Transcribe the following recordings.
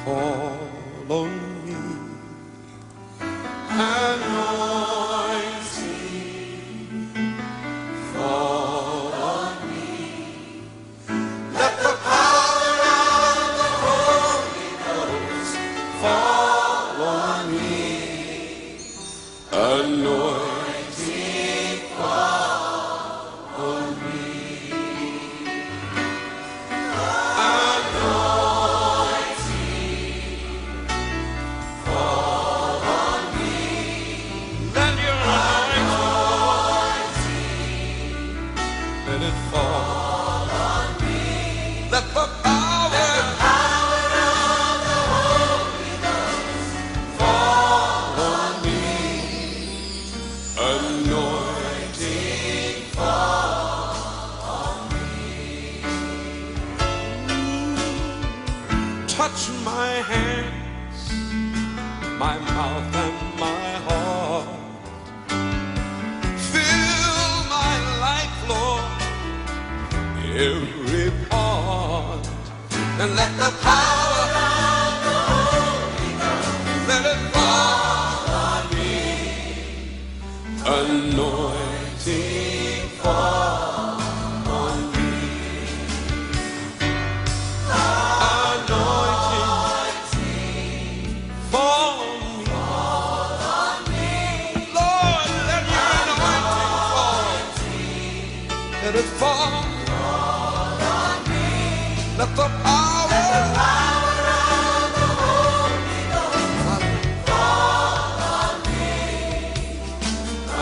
fall on me. Anointing fall on me. Let the power of the Holy Ghost fall on me. Anointing fall on me. Let it fall on me. Let the power of the Holy Ghost fall on me. Anointing fall on me. Touch my hands, my mouth and my heart. Fill my life, Lord, every part, and let the power of the Holy Ghost let it fall on me. Anointing fall on me. Anointing fall on me. Lord, let your anointing fall. Let it fall. Let the power of the Holy Ghost fall on me.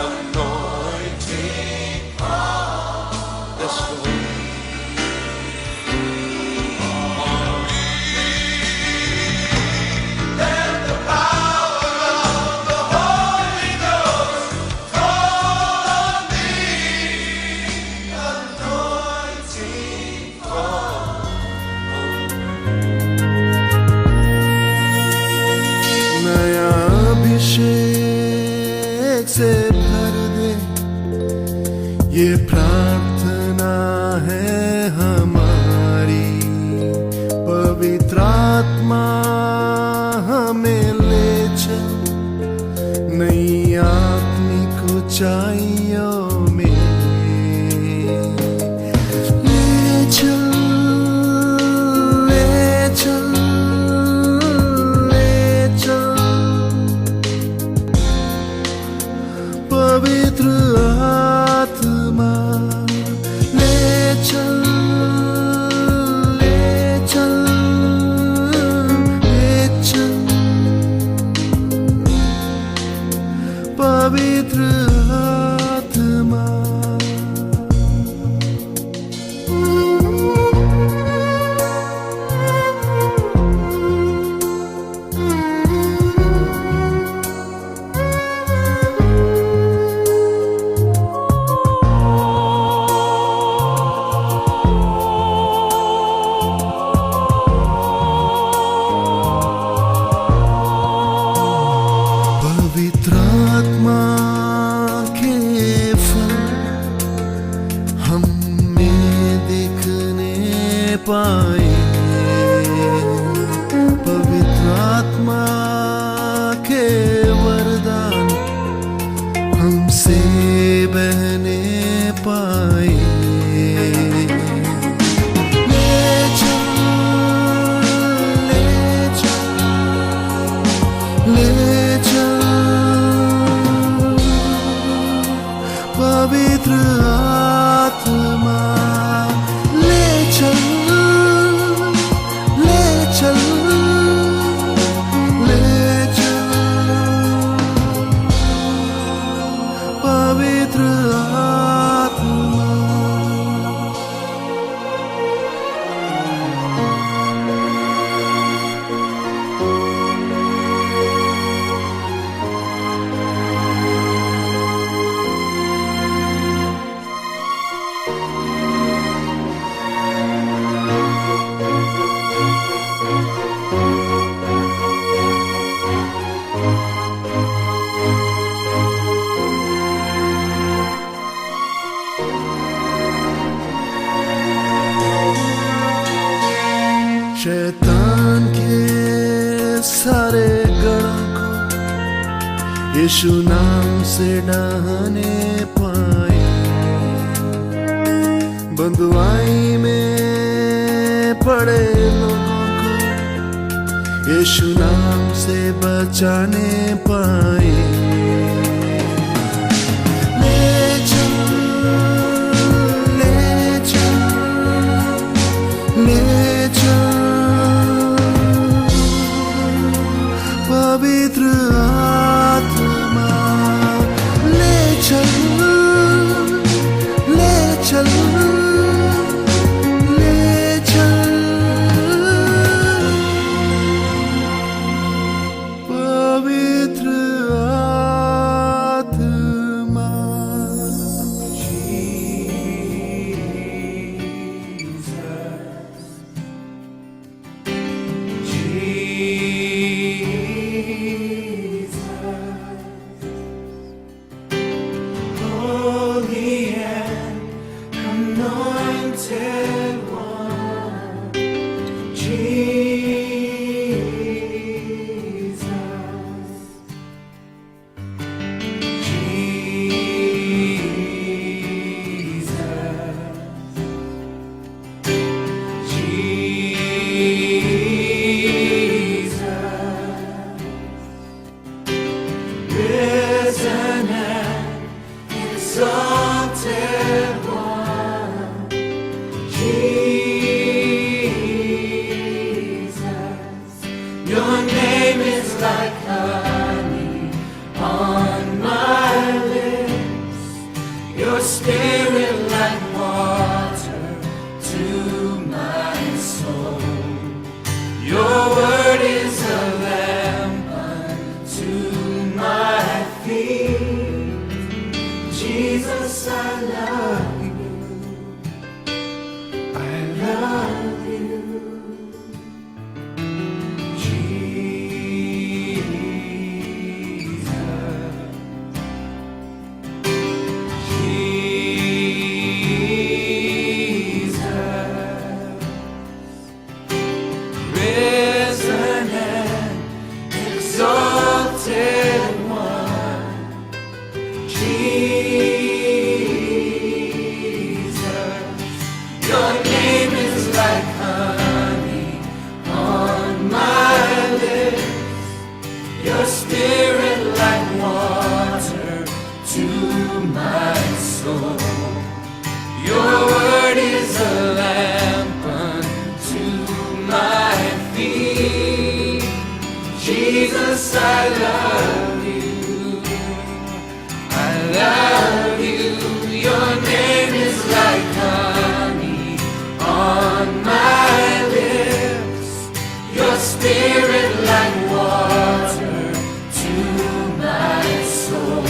Anointing fall. Yes, Lord. On me. Let the power of the Holy Ghost fall on me. Anointing fall. नया अभिषेक से भर दे, ये प्रार्थना है हमारी। पवित्र आत्मा हमें ले चल नई आत्मिक ऊंचाइयों में। ले चल, ले चल, पवित्र आत्मा ले चल, ले चल, ले चल, पवित्र आत्मा। पवित्र आत्मा के फल हम में दिखने पाए। पवित्र आत्मा के वरदान हमसे बहने पाए। ले चल, ले चल, ले चल, पवित्र आत्मा ले चल, ले चल, ले चल, पवित्र आत्मा। सारे गणों को यीशु नाम से ढाने पाए। बंधुआई में पड़े लोगों को यीशु नाम से बचाने पाए। ले चल, ले चल, ले चल, पवित्र आत्मा ले चल, ले चल, ले चल, पवित्र आत्मा। Holy and anointed one, Jesus, risen and exalted one, Jesus, your name is like honey on my lips, your spirit like water to my soul, your word is a lamp unto my feet. Jesus, I love you. I love you. Risen and exalted one, Jesus, your name is like honey on my lips, your spirit like water to my soul, your word is a lamp unto my feet. Jesus, I love you. I love you. Your name is like honey on my lips, your spirit like water to my soul,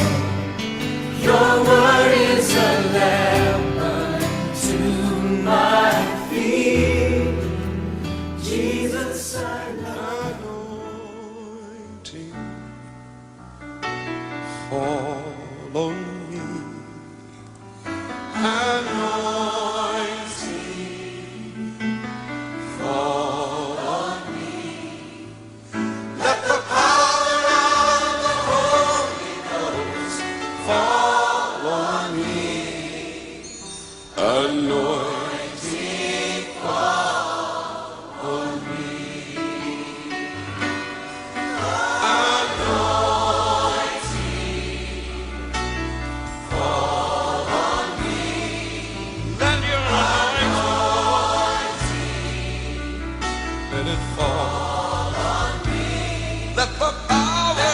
your word is a lamp unto my feet. Jesus, I love you. Anointing fall on me. Anointing fall on me. Let the power of the Holy Ghost fall on me. Anointing fall on me. Let your anointing, let it fall on me. Let the power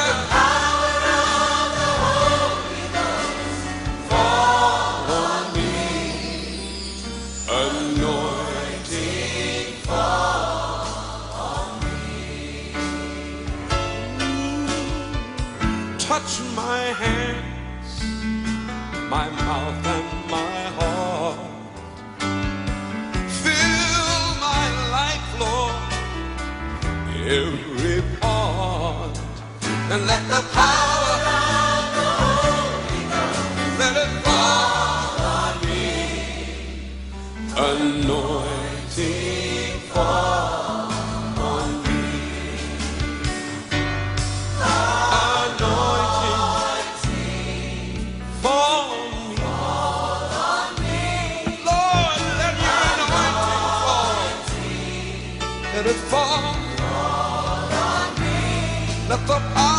of the Holy Ghost fall on me. Anointing fall on me. Touch my hands, my mouth and my heart. Fill my life, Lord, every part. And let the power of the Holy Ghost, let it fall on me. Anointing fall on me. Let the power